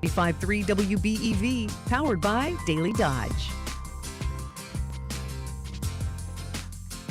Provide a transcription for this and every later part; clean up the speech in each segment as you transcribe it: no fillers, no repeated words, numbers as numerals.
95.3 WBEV, powered by Daily Dodge.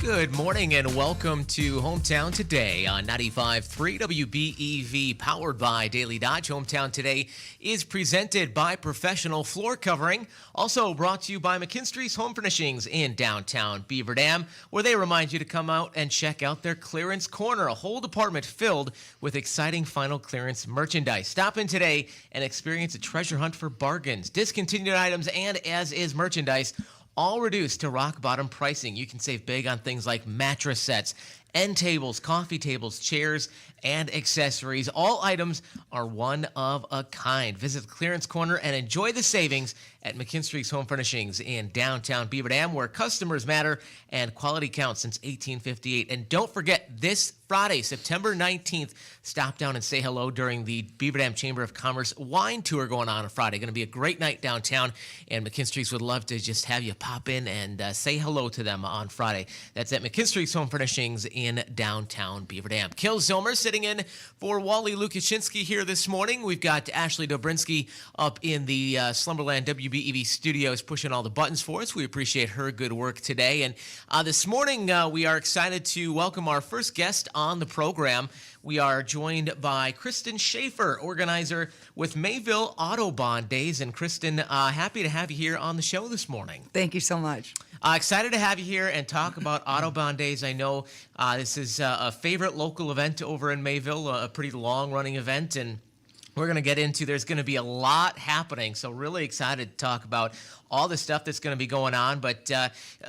Good morning and welcome to Hometown Today on 95.3 WBEV, powered by Daily Dodge. Hometown Today is presented by Professional Floor Covering, also brought to you by McKinstry's Home Furnishings in downtown Beaver Dam, where they remind you to come out and check out their clearance corner, a whole department filled with exciting final clearance merchandise. Stop in today and experience a treasure hunt for bargains, discontinued items, and as-is merchandise, all reduced to rock bottom pricing. You can save big on things like mattress sets, end tables, coffee tables, chairs, and accessories. All items are one of a kind. Visit the Clearance Corner and enjoy the savings at McKinstry's Home Furnishings in downtown Beaver Dam, where customers matter and quality counts since 1858. And don't forget, this Friday, September 19th, stop down and say hello during the Beaver Dam Chamber of Commerce wine tour going on Friday. Going to be a great night downtown, and McKinstry's would love to just have you pop in and say hello to them on Friday. That's at McKinstry's Home Furnishings in downtown Beaver Dam. Kill Zomer sitting in for Wally Lukashinsky here this morning. We've got Ashley Dobrinsky up in the Slumberland WBEV studios pushing all the buttons for us. We appreciate her good work today. And this morning, we are excited to welcome our first guest on the program. We are joined by Kristen Schaefer, organizer with Mayville Audobon Days. And Kristen, happy to have you here on the show this morning. Thank you so much. Excited to have you here and talk about Audobon Days. I know this is a favorite local event over in Mayville, a pretty long-running event, and we're going to get into, there's going to be a lot happening, so really excited to talk about all the stuff that's going to be going on. But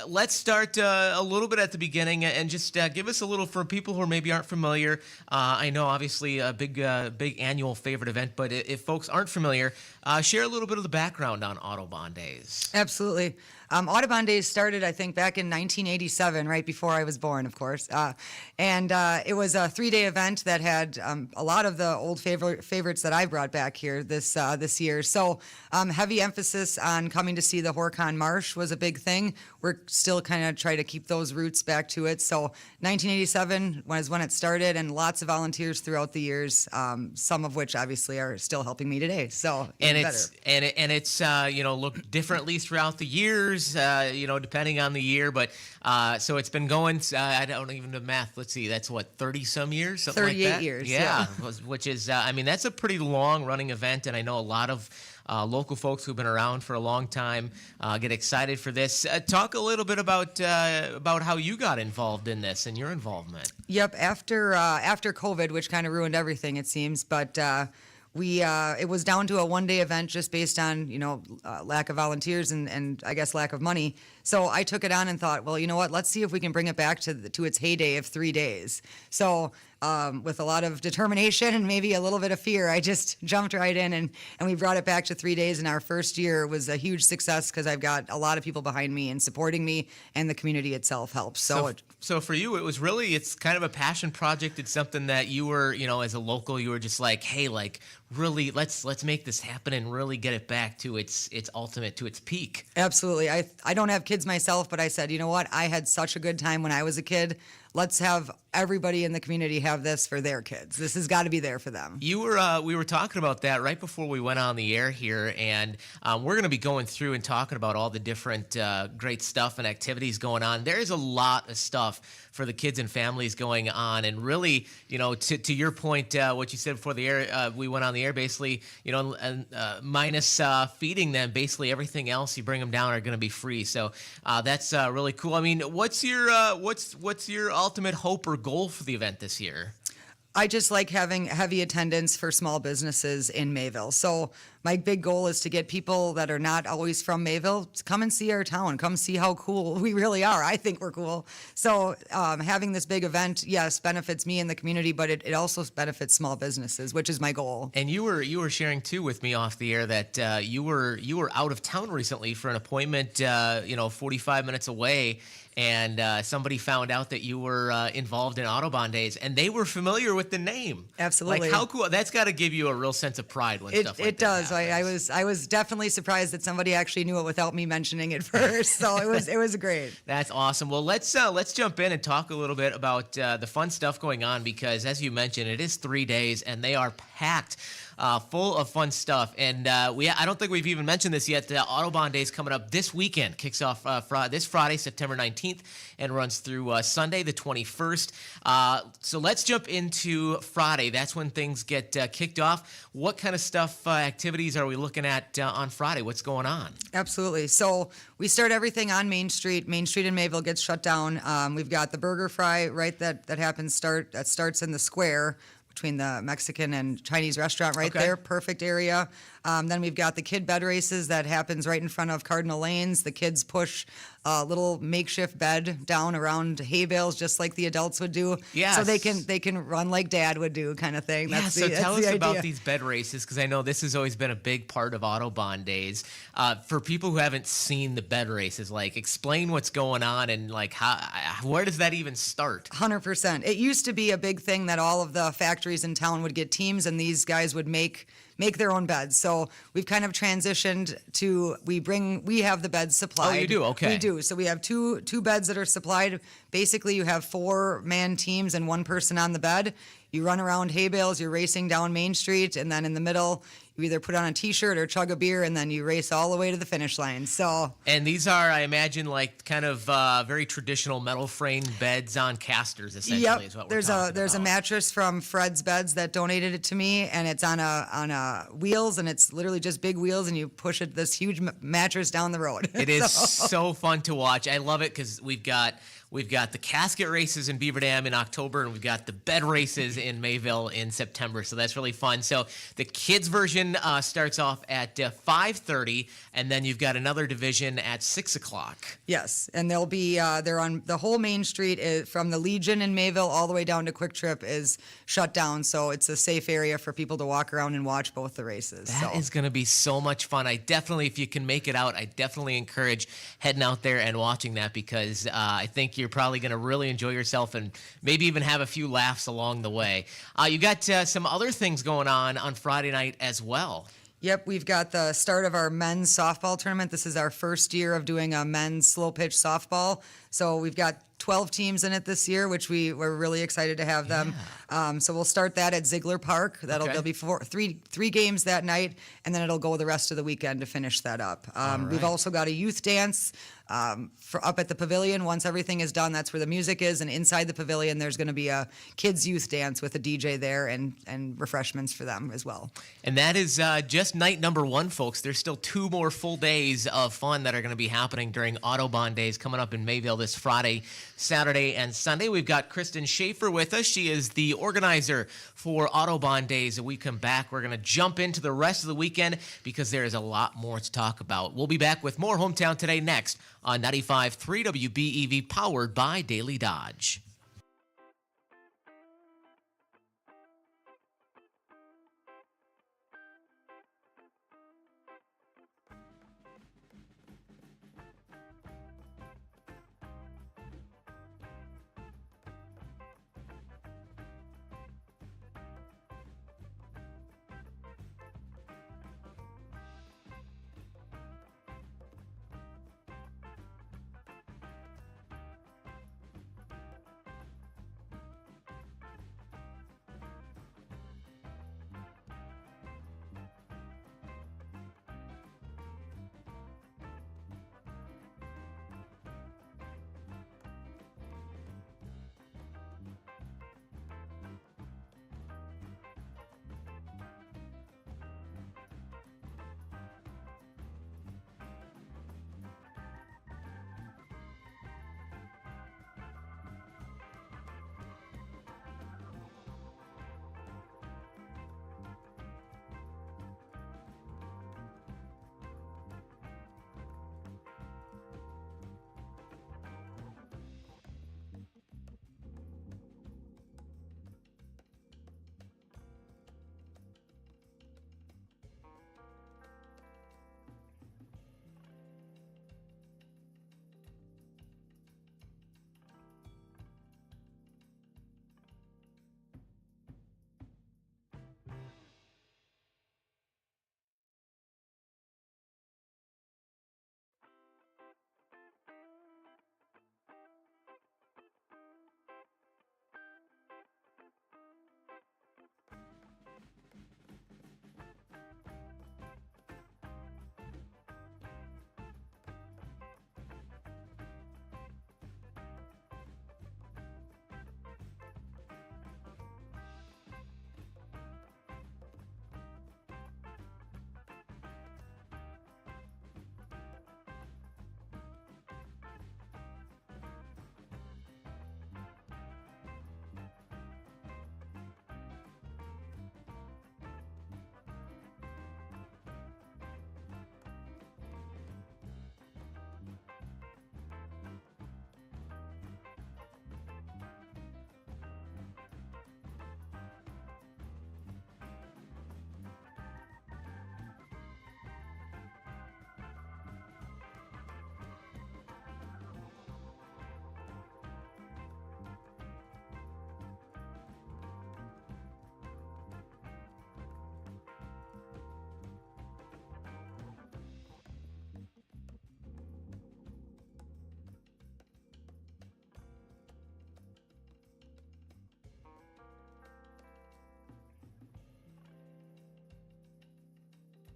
let's start a little bit at the beginning and just give us a little, for people who maybe aren't familiar. I know obviously a big annual favorite event, but if folks aren't familiar, share a little bit of the background on Audobon Days. Absolutely. Audubon Days started, I think, back in 1987, right before I was born, of course. And it was a 3-day event that had a lot of the old favorites that I brought back here this year. So heavy emphasis on coming to see the Horicon Marsh was a big thing. We're still kind of trying to keep those roots back to it. So 1987 was when it started, and lots of volunteers throughout the years, some of which obviously are still helping me today. So it's look differently throughout the years. Depending on the year, but so it's been going. I don't even know math. Let's see, that's what, 30-some years, something like that. 38 years, yeah. Which is, that's a pretty long-running event, and I know a lot of local folks who've been around for a long time get excited for this. Talk a little bit about how you got involved in this and your involvement. Yep, after COVID, which kind of ruined everything, it seems, but. It was down to a 1-day event just based on, lack of volunteers and I guess lack of money. So I took it on and thought, well, you know what, let's see if we can bring it back to its heyday of 3 days. So with a lot of determination and maybe a little bit of fear, I just jumped right in and we brought it back to 3 days. And our first year was a huge success because I've got a lot of people behind me and supporting me, and the community itself helps. So for you, it was really, it's kind of a passion project. It's something that you were, as a local, you were just like, hey, really, let's make this happen and really get it back to its ultimate, to its peak. Absolutely. I don't have kids myself, but I said, you know what? I had such a good time when I was a kid. Let's have everybody in the community have this for their kids. This has got to be there for them. We were talking about that right before we went on the air here, and we're going to be going through and talking about all the different great stuff and activities going on. There's a lot of stuff for the kids and families going on, and really, to your point, what you said before the air, we went on the air basically, minus feeding them, basically everything else you bring them down are going to be free. So that's really cool. I mean, what's your ultimate hope or goal for the event this year? I just like having heavy attendance for small businesses in Mayville. So my big goal is to get people that are not always from Mayville to come and see our town, come see how cool we really are. I think we're cool. So having this big event, yes, benefits me and the community, but it also benefits small businesses, which is my goal. And you were sharing too with me off the air that you were out of town recently for an appointment, 45 minutes away. And somebody found out that you were involved in Audobon Days, and they were familiar with the name. Absolutely. Like, how cool! That's got to give you a real sense of pride when stuff like it does. that happens. I was definitely surprised that somebody actually knew it without me mentioning it first. So it was great. That's awesome. Well, let's jump in and talk a little bit about the fun stuff going on, because as you mentioned, it is 3 days and they are packed. full of fun stuff. And I don't think we've even mentioned this yet. Audobon Day is coming up this weekend. Kicks off this Friday, September 19th, and runs through Sunday, the 21st. So let's jump into Friday. That's when things get kicked off. What kind of stuff, activities are we looking at on Friday? What's going on? Absolutely. So we start everything on Main Street. Main Street in Mayville gets shut down. We've got the Burger Fry right that starts in the square between the Mexican and Chinese restaurant right there. Perfect area. Then we've got the kid bed races that happens right in front of Cardinal Lanes. The kids push a little makeshift bed down around hay bales just like the adults would do. Yes. So they can run like dad would do kind of thing. Yeah, so tell us about these bed races, because I know this has always been a big part of Audobon Days. For people who haven't seen the bed races, like, explain what's going on and like where does that even start? 100%. It used to be a big thing that all of the factories in town would get teams and these guys would make their own beds. So we've kind of transitioned to we have the beds supplied. Oh, you do? Okay. We do. So we have two beds that are supplied. Basically, you have 4-man teams and one person on the bed. You run around hay bales, you're racing down Main Street, and then in the middle, you either put on a T-shirt or chug a beer, and then you race all the way to the finish line. And these are, I imagine, like kind of very traditional metal frame beds on casters, essentially. Yep. Is what There's a mattress from Fred's Beds that donated it to me, and it's on a wheels, and it's literally just big wheels, and you push this huge mattress down the road. It is so fun to watch. I love it because we've got the casket races in Beaver Dam in October, and we've got the bed races in Mayville in September. So that's really fun. So the kids version starts off at 5:30, and then you've got another division at 6 o'clock. Yes, and they'll be they're on the whole Main Street from the Legion in Mayville all the way down to Quick Trip is shut down, so it's a safe area for people to walk around and watch both the races. That is going to be so much fun. I definitely, if you can make it out, I definitely encourage heading out there and watching that, because I think you're probably going to really enjoy yourself and maybe even have a few laughs along the way. You got some other things going on Friday night as well. Yep, we've got the start of our men's softball tournament. This is our first year of doing a men's slow pitch softball. So we've got 12 teams in it this year, which we're really excited to have them. So we'll start that at Ziegler Park. There'll be three games that night, and then it'll go the rest of the weekend to finish that up. We've also got a youth dance up at the pavilion. Once everything is done, that's where the music is, and inside the pavilion there's going to be a kids youth dance with a DJ there and refreshments for them as well. And that is just night number 1, folks. There's still 2 more full days of fun that are going to be happening during Audobon Days coming up in Mayville this Friday, Saturday, and Sunday. We've got Kristen Schaefer with us. She is the organizer for Audobon Days. When we come back, we're going to jump into the rest of the weekend because there is a lot more to talk about. We'll be back with more Hometown Today next on 95.3 WBEV, powered by Daily Dodge.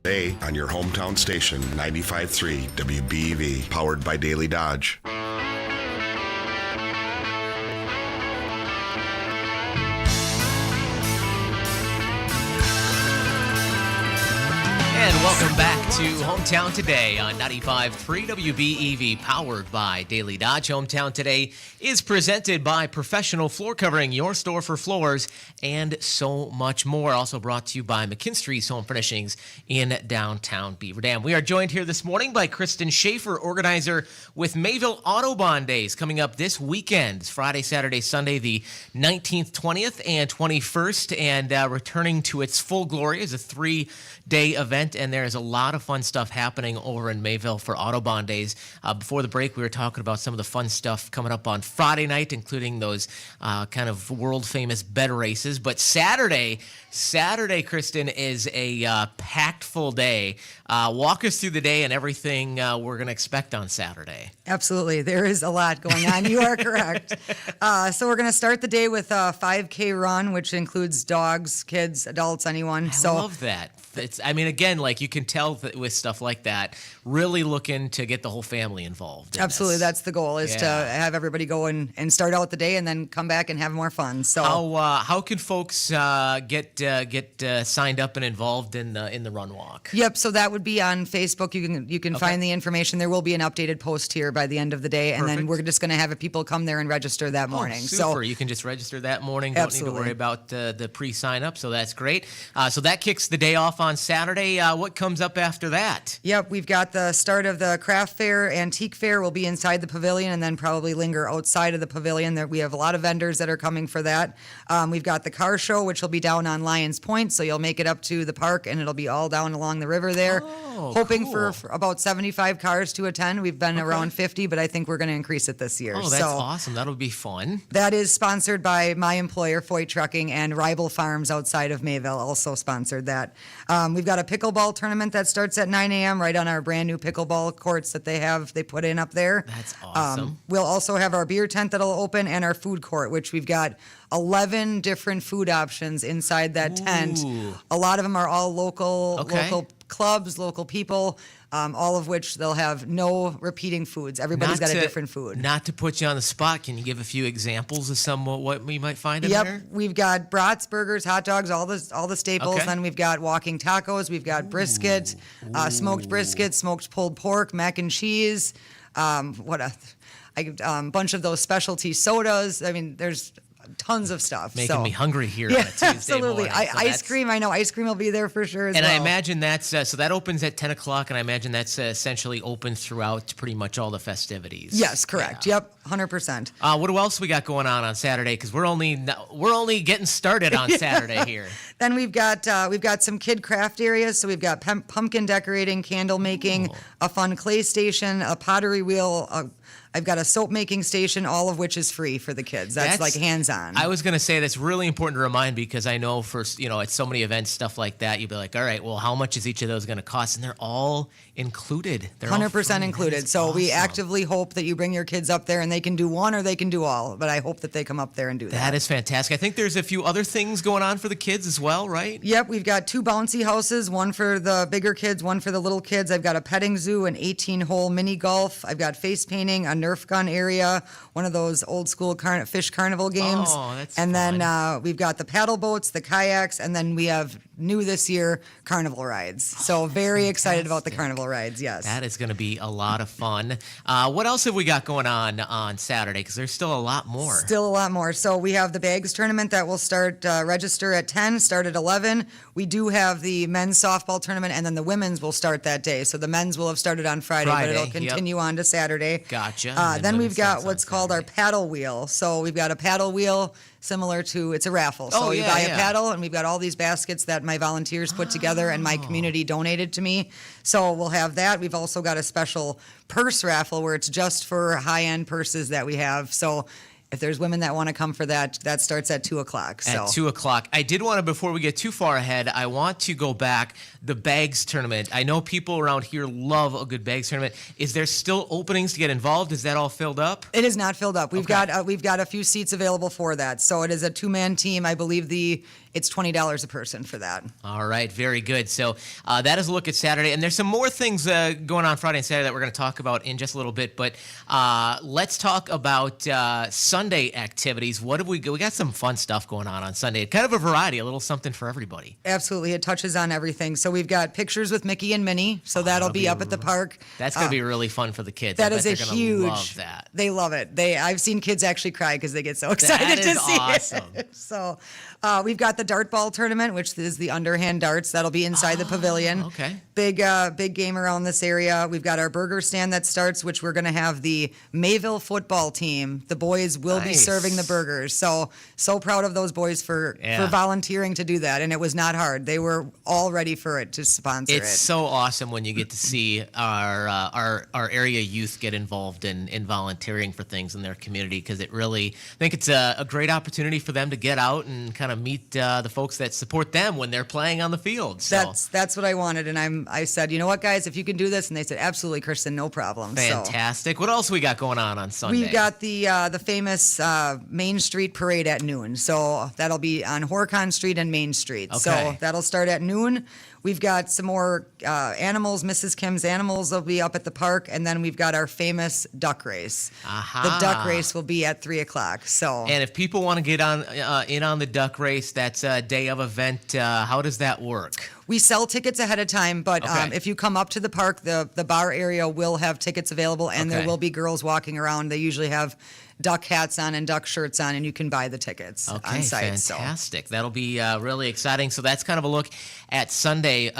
today on your hometown station, 95.3 WBEV, powered by Daily Dodge. And welcome back to Hometown Today on 95.3 WBEV, powered by Daily Dodge. Hometown Today is presented by Professional Floor Covering, your store for floors, and so much more. Also brought to you by McKinstry's Home Furnishings in downtown Beaver Dam. We are joined here this morning by Kristen Schaefer, organizer with Mayville Audobon Days, coming up this weekend. It's Friday, Saturday, Sunday, the 19th, 20th, and 21st, and returning to its full glory as a 3-day event. And there is a lot of fun stuff happening over in Mayville for Audobon Days. Before the break, we were talking about some of the fun stuff coming up on Friday night, including those kind of world-famous bed races. But Saturday, Kristen, is a packed full day. Walk us through the day and everything we're going to expect on Saturday. Absolutely. There is a lot going on. You are correct. So we're going to start the day with a 5K run, which includes dogs, kids, adults, anyone. I love that. Again, like you can tell that with stuff like that, really looking to get the whole family involved. Absolutely. That's the goal, is to have everybody go and start out the day and then come back and have more fun. So how can folks get signed up and involved in the run walk? Yep. So that would be on Facebook. You can find the information. There will be an updated post here by the end of the day, and then we're just going to have people come there and register that morning. Super. So you can just register that morning. Don't need to worry about the pre-sign up. So that's great. So that kicks the day off on Saturday. What comes up after that? Yep, we've got the start of the craft fair, antique fair will be inside the pavilion and then probably linger outside of the pavilion. There, we have a lot of vendors that are coming for that. We've got the car show, which will be down on Lions Point, so you'll make it up to the park and it'll be all down along the river there. Hoping for about 75 cars to attend. We've been around 50, but I think we're going to increase it this year. Oh, that's awesome. That'll be fun. That is sponsored by my employer, Foyt Trucking, and Rival Farms outside of Mayville also sponsored that. We've got a pickleball tournament that starts at 9 a.m. right on our brand new pickleball courts that they put in up there. That's awesome. We'll also have our beer tent that'll open and our food court, which we've got 11 different food options inside that tent. A lot of them are all local clubs, local people, all of which they'll have no repeating foods. Everybody's got a different food. Not to put you on the spot, can you give a few examples of some what we might find in there? Yep, we've got brats, burgers, hot dogs, all the staples. Okay. Then we've got walking tacos. We've got brisket, smoked brisket, smoked pulled pork, mac and cheese. A bunch of those specialty sodas. I mean, there's tons of stuff. Making me hungry here on a Tuesday absolutely. morning. Ice cream. I know ice cream will be there for sure as well. And I imagine that's, so that opens at 10 o'clock, and I imagine that's essentially open throughout pretty much all the festivities. Yes, correct. Yeah. Yep, 100%. What else we got going on Saturday? Because we're only getting started on Saturday here. Then we've got some kid craft areas. So we've got pumpkin decorating, candle making, a fun clay station, a pottery wheel, I've got a soap making station, all of which is free for the kids. That's like hands-on. I was going to say that's really important to remind, because I know at so many events, stuff like that, you'd be like, all right, well, how much is each of those going to cost? And they're all included. They're 100% included. So we actively hope that you bring your kids up there and they can do one or they can do all. But I hope that they come up there and do that. That is fantastic. I think there's a few other things going on for the kids as well, right? Yep, we've got 2 bouncy houses, one for the bigger kids, one for the little kids. I've got a petting zoo, an 18-hole mini golf. I've got face painting, a Nerf gun area, one of those old school fish carnival games. Oh, that's and fun. then we've got the paddle boats, the kayaks, and then we have new this year carnival rides. So very excited about the carnival rides. Yes, that is going to be a lot of fun. What else have we got going on Saturday? Because there's still a lot more. Still a lot more. So we have the bags tournament that will start register at 10, start at 11. We do have the men's softball tournament, and then the women's will start that day. So the men's will have started on Friday, but it'll continue on to Saturday. Gotcha. Then we've got what's called our paddle wheel. So we've got a paddle wheel similar to, it's a raffle. So you buy a paddle, and we've got all these baskets that my volunteers put together and my community donated to me. So we'll have that. We've also got a special purse raffle where it's just for high-end purses that we have. So if there's women that want to come for that, that starts at 2 o'clock. So. At 2 o'clock. I did want to, before we get too far ahead, I want to go back. The bags tournament. I know people around here love a good bags tournament. Is there still openings to get involved? Is that all filled up? It is not filled up. We've Okay. got a few seats available for that. So it is a 2-man team. I believe it's $20 a person for that. All right, very good. So that is a look at Saturday. And there's some more things going on Friday and Saturday that we're going to talk about in just a little bit. But let's talk about Sunday activities. What have we got? We got some fun stuff going on Sunday. Kind of a variety, a little something for everybody. Absolutely. It touches on everything. So we've got pictures with Mickey and Minnie. So that'll be up at the park. That's going to be really fun for the kids. That I is bet a they're gonna huge. love that. They love it. I've seen kids actually cry because they get so excited That to is see awesome. it. So we've got the dart ball tournament, which is the underhand darts. That'll be inside the pavilion. Okay. Big game around this area. We've got our burger stand that starts, which we're going to have the Mayville football team. The boys will be Nice. serving the burgers. So proud of those boys for volunteering to do that. And it was not hard. They were all ready for it to sponsor It's it. so awesome when you get to see our area youth get involved in volunteering for things in their community, because it really, I think it's a great opportunity for them to get out and kind of meet the folks that support them when they're playing on the field. So That's what I wanted, and I said, you know what, guys, if you can do this, and they said, absolutely, Kristen, no problem. fantastic. What else we got going on Sunday? We've got the famous Main Street Parade at noon, so that'll be on Horicon Street and Main Street. Okay. So that'll start at noon. We've got some more animals. Mrs. Kim's animals will be up at the park, and then we've got our famous duck race. Aha. The duck race will be at 3 o'clock. So And if people want to get in on the duck race, that's a day of event. How does that work? we sell tickets ahead of time, but Okay. if you come up to the park, the bar area will have tickets available, and there Okay. will be girls walking around. They usually have duck hats on and duck shirts on, and you can buy the tickets Okay, on site. fantastic. That'll be really exciting. So that's kind of a look at Sunday.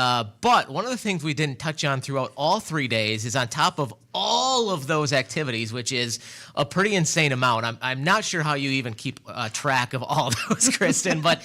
But one of the things we didn't touch on throughout all 3 days is on top of all of those activities, which is a pretty insane amount. I'm not sure how you even keep track of all those, Kristen. But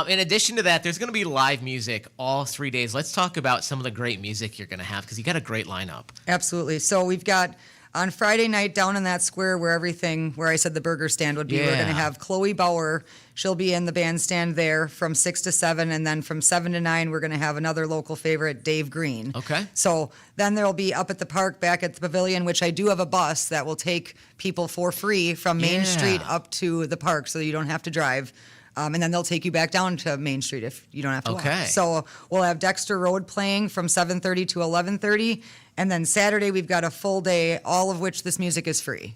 in addition to that, there's going to be live music all 3 days. Let's talk about some of the great music you're going to have, because you got a great lineup. Absolutely. So we've got on Friday night down in that square where I said the burger stand would be, we're going Yeah. to have Chloe Bauer. She'll be in the bandstand there from 6 to 7, and then from 7 to 9, we're going to have another local favorite, Dave Green. Okay. So then there'll be up at the park, back at the pavilion, which I do have a bus that will take people for free from Main Yeah. Street up to the park, so you don't have to drive. And then they'll take you back down to Main Street if you don't have to Okay. walk. So we'll have Dexter Road playing from 7:30 to 11:30. And then Saturday, we've got a full day, all of which this music is free.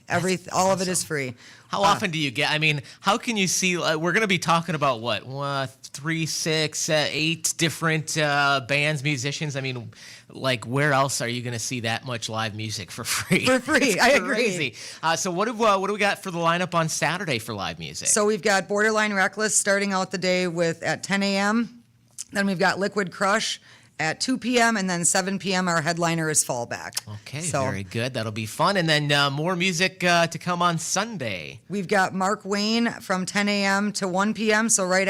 All of it is free. How often do you get? I mean, how can you see? We're going to be talking about what, 3, 6, 8 different bands, musicians. I mean, like, where else are you going to see that much live music for free? For free, It's I agree. crazy. So what do we got for the lineup on Saturday for live music? So we've got Borderline Reckless starting out the day at 10 a.m. Then we've got Liquid Crush at 2 p.m. And then 7 p.m. our headliner is Fallback. Okay, So very good. That'll be fun. And then more music to come on Sunday. we've got Mark Wayne from 10 a.m. to 1 p.m. So right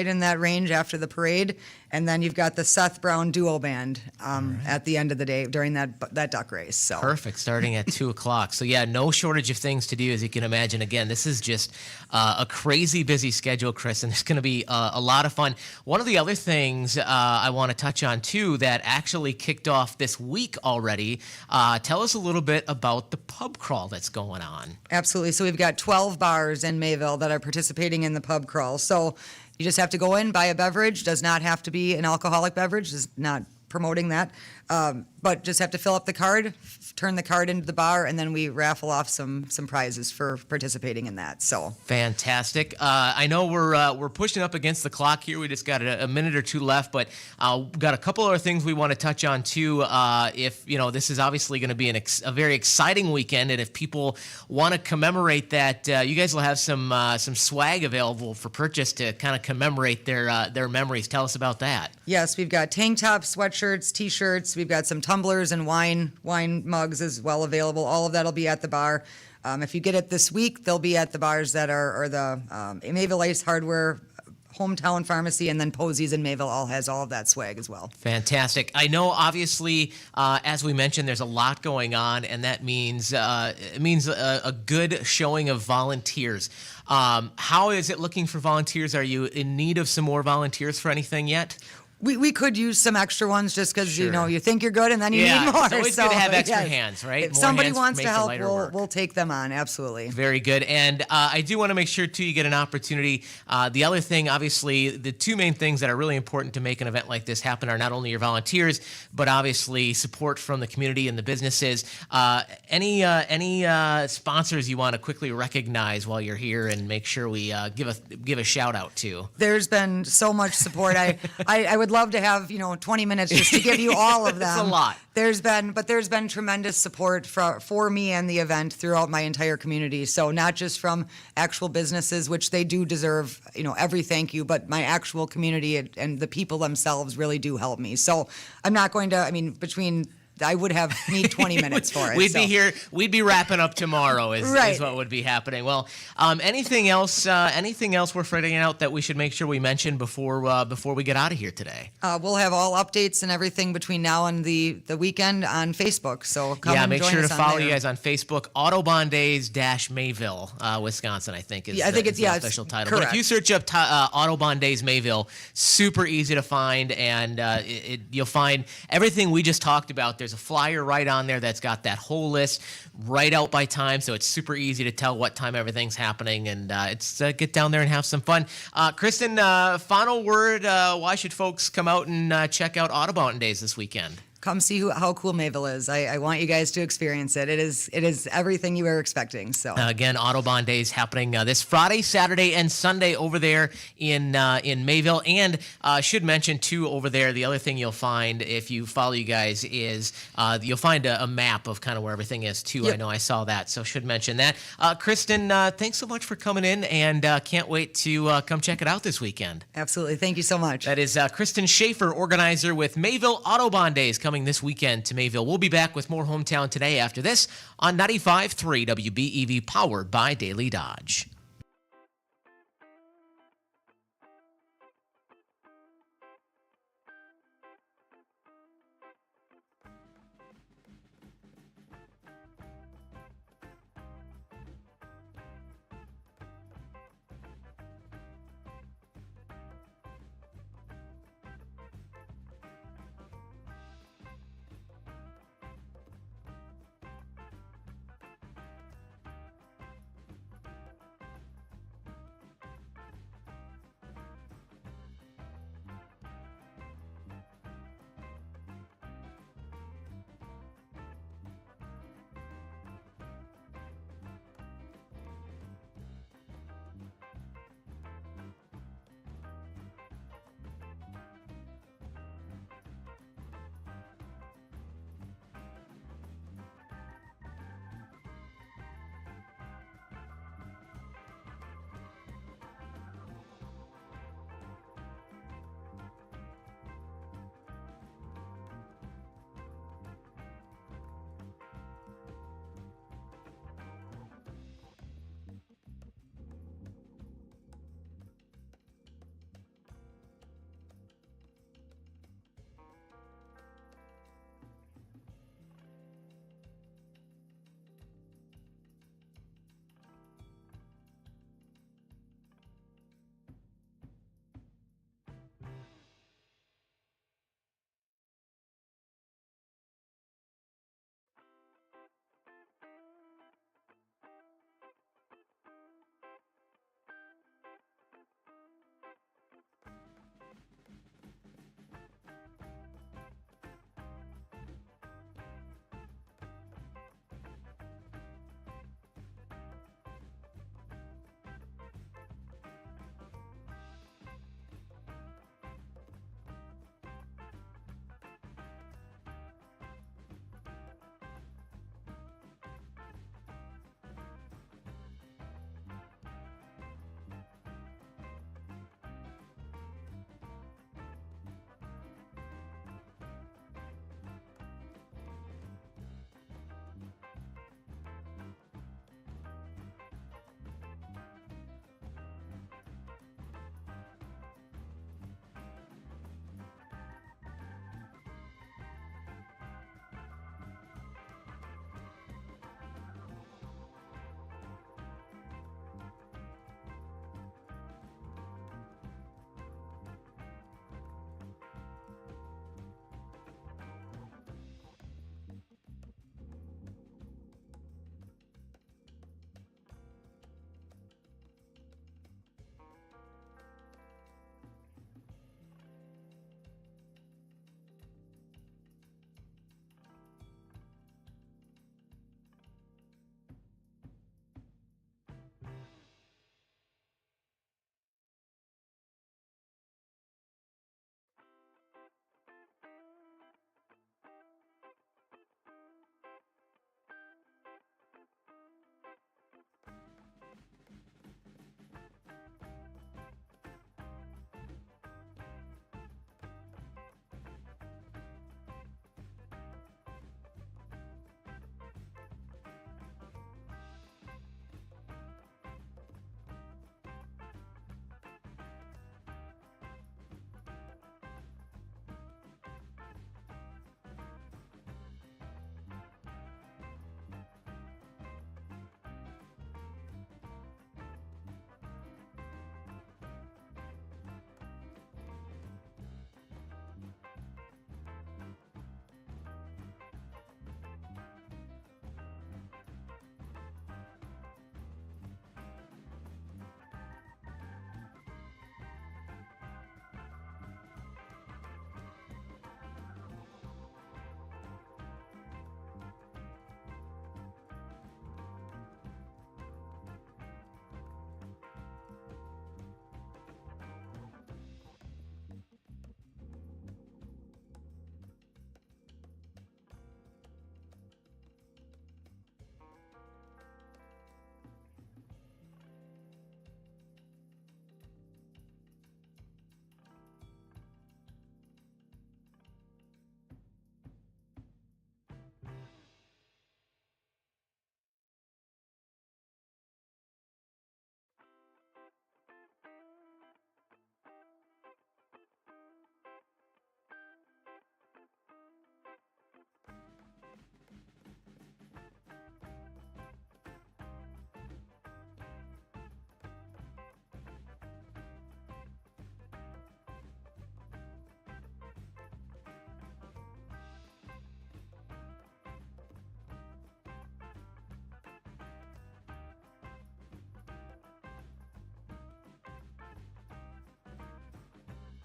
in that range after the parade. And then you've got the Seth Brown Duo Band at the end of the day during that duck race. So Perfect, starting at 2 o'clock. So, yeah, no shortage of things to do, as you can imagine. Again, this is just a crazy busy schedule, Chris, and it's going to be a lot of fun. One of the other things I want to touch on, too, that actually kicked off this week already, tell us a little bit about the pub crawl that's going on. Absolutely. So we've got 12 bars in Mayville that are participating in the pub crawl. So you just have to go in, buy a beverage. Does not have to be an alcoholic beverage. Is not promoting that. But just have to fill up the card, turn the card into the bar, and then we raffle off some prizes for participating in that. So Fantastic. I know we're pushing up against the clock here. We just got a minute or two left, but got a couple other things we want to touch on too. If this is obviously going to be a very exciting weekend, and if people want to commemorate that, you guys will have some swag available for purchase to kind of commemorate their memories. Tell us about that. yes, we've got tank tops, sweatshirts, T-shirts. We've got some tumblers and wine mugs as well available. All of that'll be at the bar. If you get it this week, they'll be at the bars that are the Mayville Ice Hardware, Hometown Pharmacy, and then Posey's in Mayville all has all of that swag as well. Fantastic. I know, obviously, as we mentioned, there's a lot going on, and that means a good showing of volunteers. How is it looking for volunteers? Are you in need of some more volunteers for anything yet? We could use some extra ones just because, Sure. you think you're good and then you need more. It's always good to have extra yes. hands, right? If More somebody hands wants make to the help, lighter work. we'll take them on. Absolutely. Very good. And I do want to make sure, too, you get an opportunity. The other thing, obviously, the two main things that are really important to make an event like this happen are not only your volunteers, but obviously support from the community and the businesses. Any sponsors you want to quickly recognize while you're here and make sure we give a shout out to? There's been so much support. I would love to have 20 minutes just to give you all of them. It's a lot. There's been tremendous support for me and the event throughout my entire community. So not just from actual businesses, which they do deserve, every thank you, but my actual community and the people themselves really do help me. So I'm not going to. I would need 20 minutes for it. We'd be here. We'd be wrapping up tomorrow. Is what would be happening. Well, anything else? Anything else we're finding out that we should make sure we mention before we get out of here today? We'll have all updates and everything between now and the weekend on Facebook. So come and make join sure us to on follow there. you guys on Facebook. Audobon Days Mayville, Wisconsin. I think is I think it's the official title. Correct. But if you search up Audobon Days Mayville, super easy to find, and you'll find everything we just talked about. There's a flyer right on there that's got that whole list right out by time, so it's super easy to tell what time everything's happening, and it's get down there and have some fun. Kristen, final word, why should folks come out and check out Audubon Days this weekend? Come see how cool Mayville is. I want you guys to experience it. It is everything you were expecting. So again, Audubon Days happening this Friday, Saturday, and Sunday over there in Mayville. And should mention too over there, the other thing you'll find if you follow you guys is you'll find a map of kind of where everything is too. Yep. I know I saw that, so should mention that. Kristen, thanks so much for coming in, and can't wait to come check it out this weekend. absolutely, thank you so much. That is Kristen Schaefer, organizer with Mayville Audubon Days, coming this weekend to Mayville. We'll be back with more Hometown Today after this on 95.3 WBEV, powered by Daily Dodge.